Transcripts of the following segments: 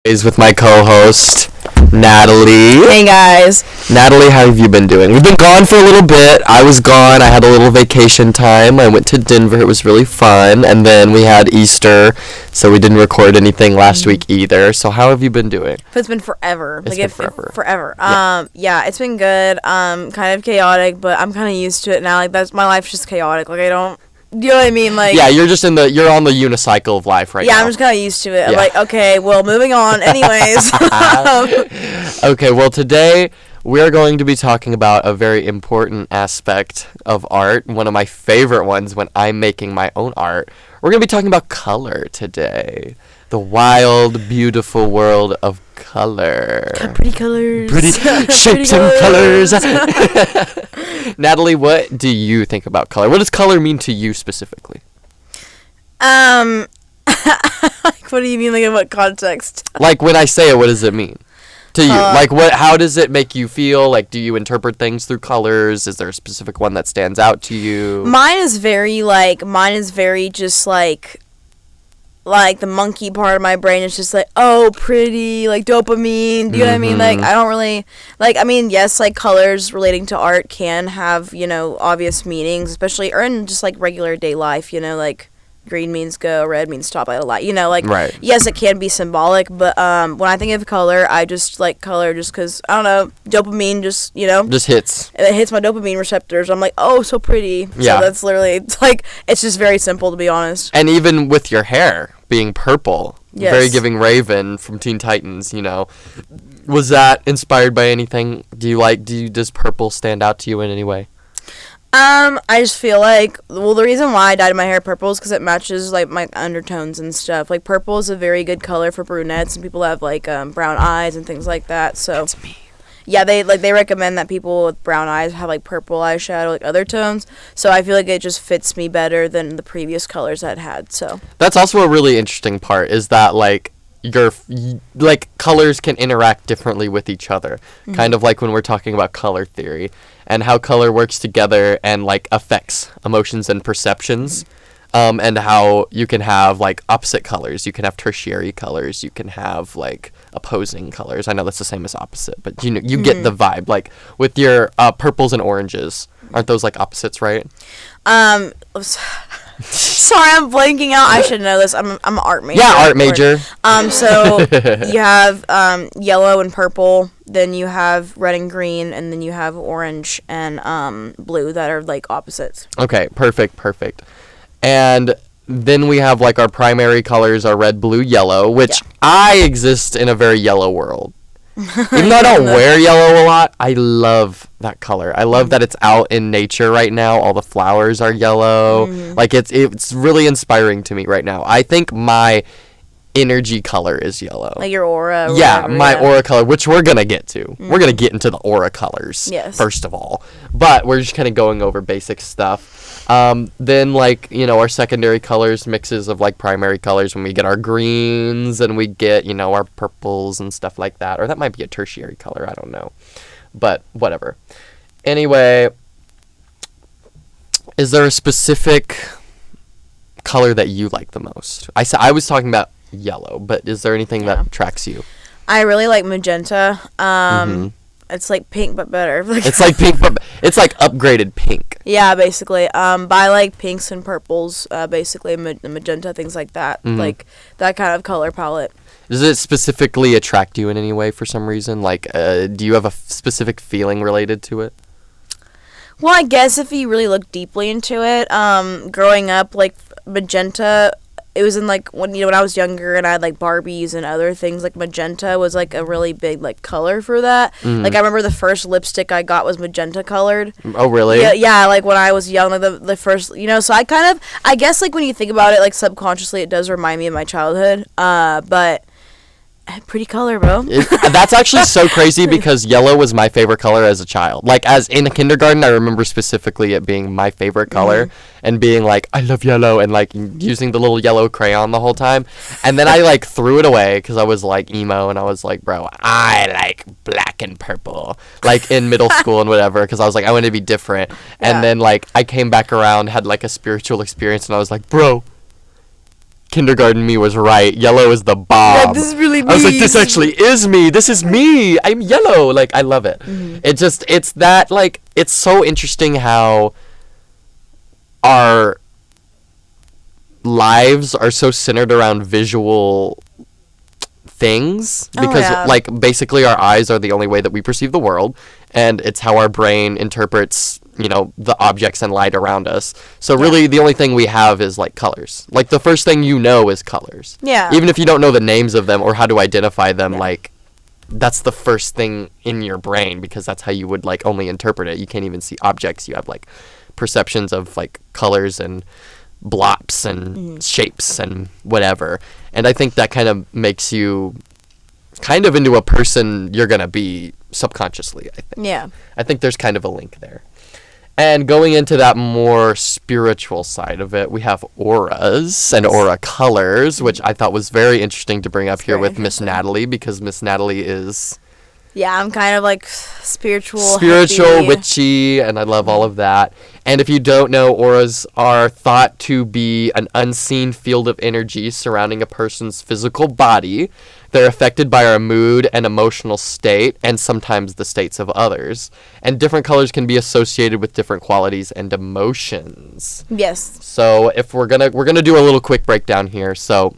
Is with my co-host, Natalie. Hey guys. Natalie, how have you been doing? We've been gone for a little bit. I was gone. I had a little vacation time. I went to Denver. It was really fun. And then we had Easter, so we didn't record anything last week either. So how have you been doing? It's been forever. It's been forever. Forever. Yeah. It's been good. Kind of chaotic, but I'm kind of used to it now. Like my life's just chaotic. Like I don't. Do you know what I mean? Like yeah, you're on the unicycle of life right now. Yeah, I'm just kind of used to it. Yeah. I'm like, okay, well, moving on. Anyways. Okay, well, today we're going to be talking about a very important aspect of art, one of my favorite ones when I'm making my own art. We're going to be talking about color today. The wild, beautiful world of color. Pretty colors. Pretty shapes and colors. Natalie, what do you think about color? What does color mean to you specifically? Like, what do you mean? Like, in what context? Like, when I say it, what does it mean to you? Like, how does it make you feel? Like, do you interpret things through colors? Is there a specific one that stands out to you? Mine is very just like the monkey part of my brain is just like, oh, pretty, like dopamine. Do you know what I mean? Like, I don't really, like, I mean, yes, like colors relating to art can have, obvious meanings, especially, or in just like regular day life, like green means go, red means stop at a light, like, right. Yes, it can be symbolic, but when I think of color, I just like color just because, I don't know, dopamine just, just hits. It hits my dopamine receptors. I'm like, oh, so pretty. Yeah. So that's literally, it's like, it's just very simple, to be honest. And even with your hair being purple, yes. Very giving Raven from Teen Titans, was that inspired by anything? Does purple stand out to you in any way? I just feel like, well, the reason why I dyed my hair purple is because it matches, like, my undertones and stuff. Like, purple is a very good color for brunettes and people that have, like, brown eyes and things like that, so. That's me. Yeah, they recommend that people with brown eyes have, like, purple eyeshadow, like, other tones, so I feel like it just fits me better than the previous colors I'd had, so. That's also a really interesting part, is that, like, colors can interact differently with each other. Mm-hmm. Kind of like when we're talking about color theory and how color works together and like affects emotions and perceptions. And how you can have like opposite colors, you can have tertiary colors, you can have like opposing colors. I know that's the same as opposite, but you get the vibe. Like with your purples and oranges, aren't those like opposites, right? Sorry, I'm blanking out. I should know this. I'm an art major. Yeah, art major. So you have yellow and purple, then you have red and green, and then you have orange and blue that are like opposites. Okay, perfect. And then we have like our primary colors are red, blue, yellow, which I exist in a very yellow world. Even though I don't wear yellow a lot, I love that color. I love that it's out in nature right now. All the flowers are yellow. Like it's really inspiring to me right now. I think my energy color is yellow. Like your aura. Yeah, my aura color, which we're going to get to. We're going to get into the aura colors first of all. But we're just kind of going over basic stuff. Then like, our secondary colors, mixes of like primary colors when we get our greens and we get, our purples and stuff like that. Or that might be a tertiary color, I don't know. But whatever. Anyway, is there a specific color that you like the most? I was talking about yellow, but is there anything that attracts you? I really like magenta. It's like pink but better. It's like pink but it's like upgraded pink. Yeah, basically. But I like pinks and purples, basically magenta, things like that. Like that kind of color palette. Does it specifically attract you in any way for some reason? Like, do you have a specific feeling related to it? Well, I guess if you really look deeply into it, growing up, like magenta, it was in like when I was younger and I had like Barbies and other things, like magenta was like a really big like color for that. Like I remember the first lipstick I got was magenta colored. Oh really? Yeah, like when I was young, like the first, so I guess like when you think about it, like subconsciously it does remind me of my childhood. But pretty color, bro. That's actually so crazy because yellow was my favorite color as a child. Like, as in kindergarten, I remember specifically it being my favorite color and being like, I love yellow, and like using the little yellow crayon the whole time. And then I like threw it away because I was like emo and I was like, bro, I like black and purple, like in middle school and whatever, because I was like, I want to be different. And then like I came back around, had like a spiritual experience, and I was like, bro, kindergarten me was right. Yellow is the bomb. Yeah, this is really me. I was like, this actually is me. This is me. I'm yellow. Like, I love it. It's that, like, it's so interesting how our lives are so centered around visual things, because like basically our eyes are the only way that we perceive the world, and it's how our brain interprets, you know, the objects and light around us. So really the only thing we have is like colors. Like the first thing you know is colors. Yeah. Even if you don't know the names of them or how to identify them, like that's the first thing in your brain, because that's how you would like only interpret it. You can't even see objects. You have like perceptions of like colors and blops and shapes and whatever. And I think that kind of makes you kind of into a person you're going to be subconsciously, I think. Yeah. I think there's kind of a link there. And going into that more spiritual side of it, we have auras and aura colors, which I thought was very interesting to bring up here with Miss Natalie, because Miss Natalie is... Yeah, I'm kind of like spiritual, hippie. Witchy, and I love all of that. And if you don't know, auras are thought to be an unseen field of energy surrounding a person's physical body. They're affected by our mood and emotional state, and sometimes the states of others. And different colors can be associated with different qualities and emotions. Yes. So if we're gonna do a little quick breakdown here. So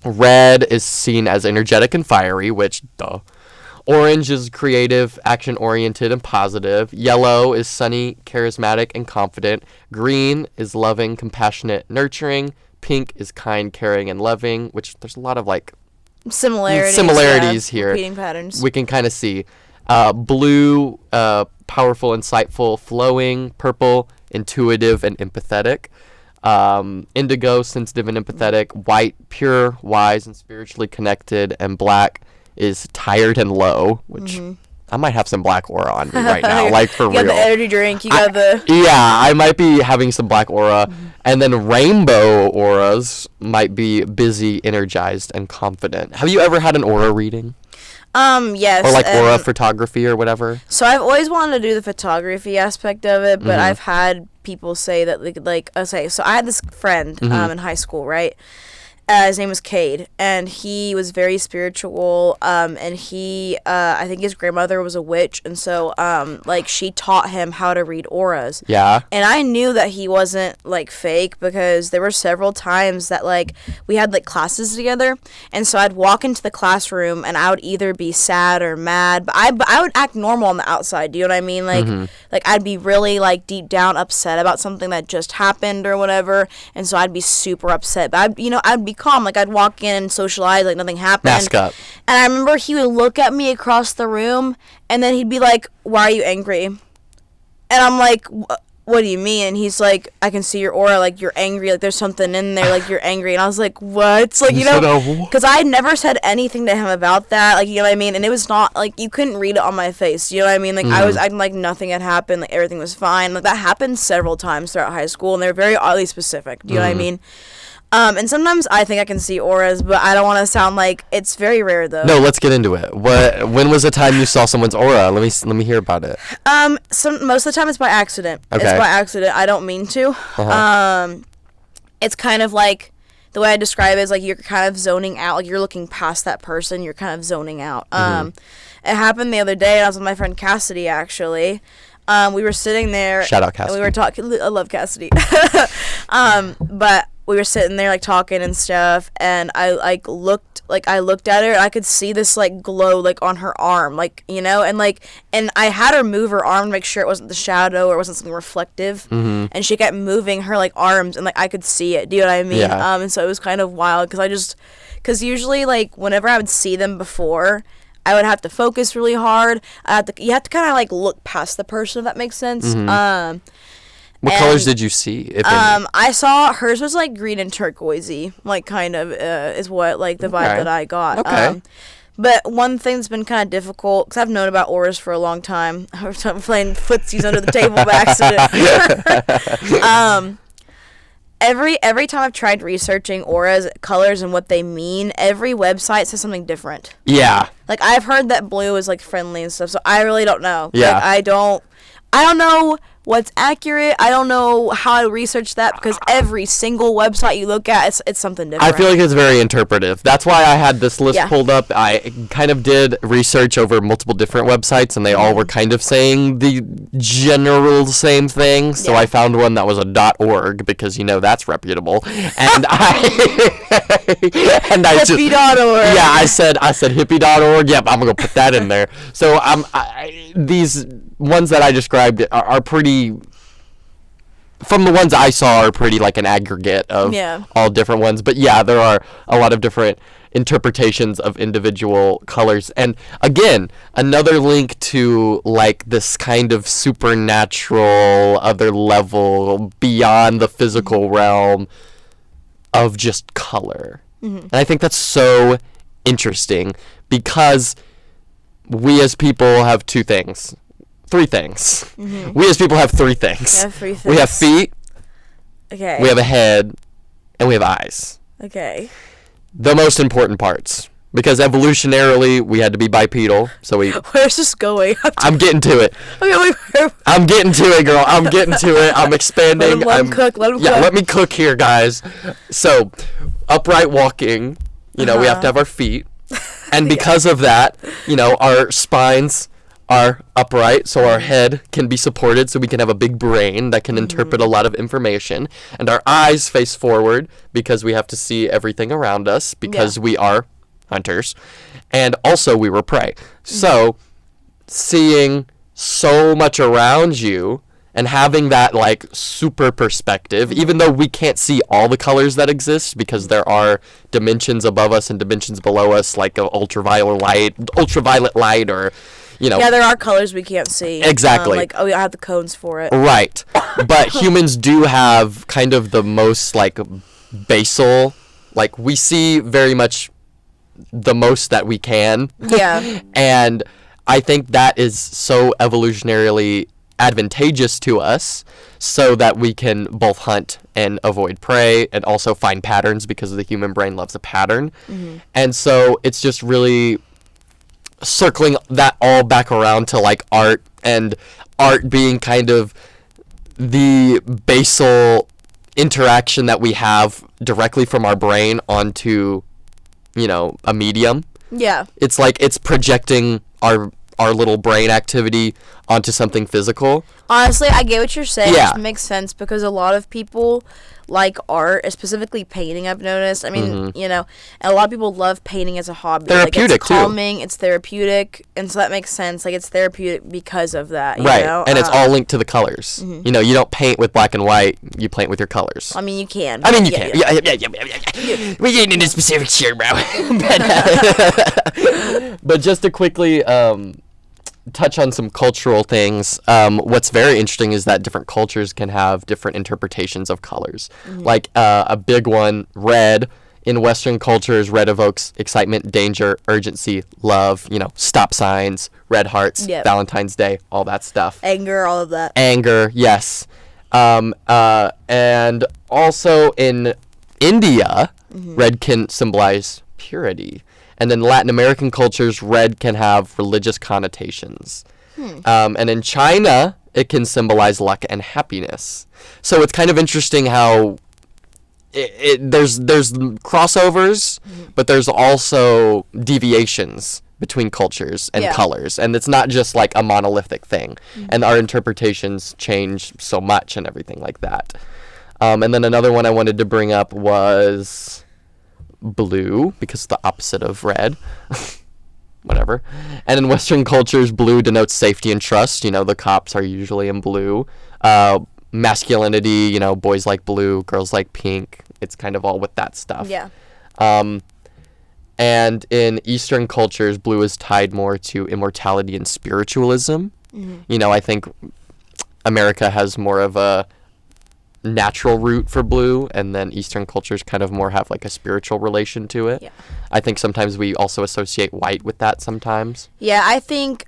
red is seen as energetic and fiery, which duh. Orange is creative, action-oriented, and positive. Yellow is sunny, charismatic, and confident. Green is loving, compassionate, nurturing. Pink is kind, caring, and loving, which there's a lot of, like, similarities here. Repeating patterns. We can kind of see. Blue, powerful, insightful, flowing. Purple, intuitive, and empathetic. Indigo, sensitive and empathetic. White, pure, wise, and spiritually connected. And black is tired and low, which I might have some black aura on me right now, like for real. You got the energy drink, you got the... Yeah, I might be having some black aura. And then rainbow auras might be busy, energized, and confident. Have you ever had an aura reading? Yes. Or like aura photography or whatever? So I've always wanted to do the photography aspect of it, but I've had people say that, like, okay, so I had this friend in high school, right? His name was Cade, and he was very spiritual, and he, I think his grandmother was a witch, and so, like, she taught him how to read auras. Yeah. And I knew that he wasn't, like, fake, because there were several times that, like, we had, like, classes together, and so I'd walk into the classroom, and I would either be sad or mad, but I would act normal on the outside, do you know what I mean? Like, I'd be really, like, deep down upset about something that just happened or whatever, and so I'd be super upset, but I'd be calm. Like, I'd walk in and socialize like nothing happened. Mask up. And I remember he would look at me across the room, and then he'd be like, "Why are you angry?" And I'm like, "What do you mean?" And he's like, "I can see your aura, like you're angry, like there's something in there, like you're angry." And I was like, "What?" Like, you know, because I had never said anything to him about that, like, you know what I mean? And it was not, like, you couldn't read it on my face, you know what I mean? Like, I was acting like nothing had happened, like everything was fine. Like, that happened several times throughout high school, and they're very oddly specific, do you know what I mean? And sometimes I think I can see auras, but I don't want to sound like... It's very rare, though. No, let's get into it. When was the time you saw someone's aura? Let me hear about it. Most of the time it's by accident. Okay. It's by accident. I don't mean to. It's kind of like... The way I describe it is like you're kind of zoning out. Like, you're looking past that person. You're kind of zoning out. It happened the other day, and I was with my friend Cassidy, actually. We were sitting there... Shout out, Cassidy. And we were talking... I love Cassidy. But... We were sitting there, like, talking and stuff, and I looked at her, and I could see this, like, glow, like, on her arm, like, you know, and I had her move her arm to make sure it wasn't the shadow or it wasn't something reflective, and she kept moving her, like, arms, and, like, I could see it, do you know what I mean? Yeah. And so it was kind of wild, because usually, like, whenever I would see them before, I would have to focus really hard. You have to kind of, like, look past the person, if that makes sense. What colors did you see, if any? I saw hers was like green and turquoisey, like kind of is what like the vibe that I got. Okay. But one thing that's been kind of difficult, because I've known about auras for a long time. I'm playing footsies under the table by accident. Every time I've tried researching auras, colors, and what they mean, every website says something different. Yeah. Like, I've heard that blue is like friendly and stuff, so I really don't know. Yeah. Like, I don't know what's accurate. I don't know how to research that because every single website you look at, it's something different. I feel like it's very interpretive. That's why I had this list pulled up. I kind of did research over multiple different websites, and they all were kind of saying the general same thing. So I found one that was a .org because that's reputable. And I hippie.org. Yeah, I said hippie.org. Yep, I'm gonna put that in there. So these ones that I described are pretty. From the ones I saw, are pretty like an aggregate of all different ones. But yeah, there are a lot of different interpretations of individual colors. And again, another link to like this kind of supernatural other level beyond the physical realm of just color. And I think that's so interesting because we as people have three things. We as people have three things. We have feet. Okay. We have a head, and we have eyes. Okay. The most important parts. Because evolutionarily, we had to be bipedal, so we... Where's this going? I'm getting to it. Okay, I'm getting to it, girl. I'm getting to it. I'm expanding. Let him cook. Let me cook here, guys. So, upright walking, we have to have our feet. And because of that, our spines are upright, so our head can be supported, so we can have a big brain that can interpret a lot of information. And our eyes face forward because we have to see everything around us because we are hunters. And also we were prey. So seeing so much around you and having that like super perspective, even though we can't see all the colors that exist because there are dimensions above us and dimensions below us, like ultraviolet light or Yeah, there are colors we can't see. Exactly. I have the cones for it. Right. But humans do have kind of the most like basal, like we see very much the most that we can. Yeah. And I think that is so evolutionarily advantageous to us so that we can both hunt and avoid prey and also find patterns because the human brain loves a pattern. And so it's just really circling that all back around to like art, and art being kind of the basal interaction that we have directly from our brain onto a medium. Yeah. It's like it's projecting our little brain activity onto something physical. Honestly, I get what you're saying. Yeah. It makes sense because a lot of people like art, specifically painting, I've noticed. I mean, and a lot of people love painting as a hobby. Therapeutic, it's calming, it's therapeutic, and so that makes sense. Like, it's therapeutic because of that, right. And it's all linked to the colors. You don't paint with black and white, you paint with your colors. I mean, you can. You can. Yeah. We're getting into specifics here, bro. But just to quickly touch on some cultural things, what's very interesting is that different cultures can have different interpretations of colors. Like a big one, red. In Western cultures, red evokes excitement, danger, urgency, love, stop signs, red hearts, Valentine's Day, all that stuff. Anger, all of that. Anger, yes. And also in India, red can symbolize purity. And in Latin American cultures, red can have religious connotations. And in China, it can symbolize luck and happiness. So it's kind of interesting how there's crossovers, but there's also deviations between cultures and colors. And it's not just like a monolithic thing. And our interpretations change so much and everything like that. And then another one I wanted to bring up was blue, because it's the opposite of red. Whatever. And in Western cultures, blue denotes safety and trust. The cops are usually in blue. Masculinity, boys like blue, girls like pink. It's kind of all with that stuff. Yeah. And in Eastern cultures, blue is tied more to immortality and spiritualism. I think America has more of a natural root for blue, and then Eastern cultures kind of more have like a spiritual relation to it. I think sometimes we also associate white with that sometimes. I think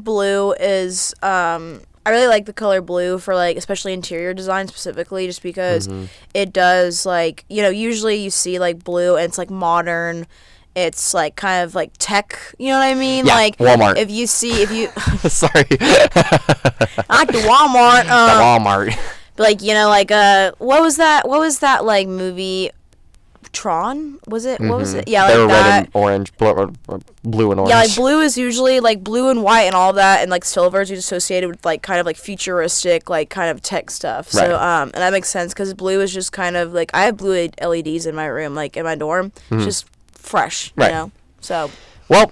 blue is I really like the color blue for like especially interior design specifically, just because it does like usually you see like blue and it's like modern it's like kind of like tech, you know what I mean? Yeah, like Walmart. If you Sorry. I like the Walmart. The Walmart. Like, you know, like what was that like movie? Tron, was it? What was it? Yeah, like they were that. red and orange, blue and orange. Yeah, like blue is usually like blue and white and all that, and like silver is associated with like kind of like futuristic, like kind of tech stuff. So Right. and that makes sense because blue is just kind of like I have blue LEDs in my room, like in my dorm. It's just fresh, Right. you know. So Well,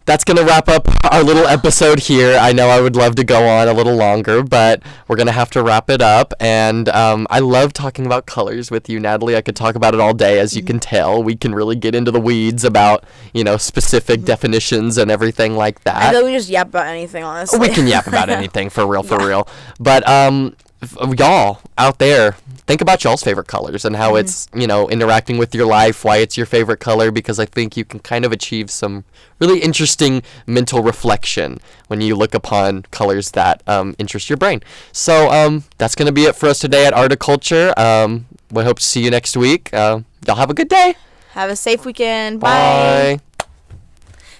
that's going to wrap up our little episode here. I know I would love to go on a little longer, but we're going to have to wrap it up. And I love talking about colors with you, Natalie. I could talk about it all day, as you can tell. We can really get into the weeds about, you know, specific definitions and everything like that. I know we just yap about anything, honestly. We can yap about anything, for real. But y'all out there, think about y'all's favorite colors and how it's, you know, interacting with your life, why it's your favorite color, because I think you can kind of achieve some really interesting mental reflection when you look upon colors that interest your brain. So that's going to be it for us today at Articulture. We hope to see you next week. Y'all have a good day. Have a safe weekend. Bye. Bye.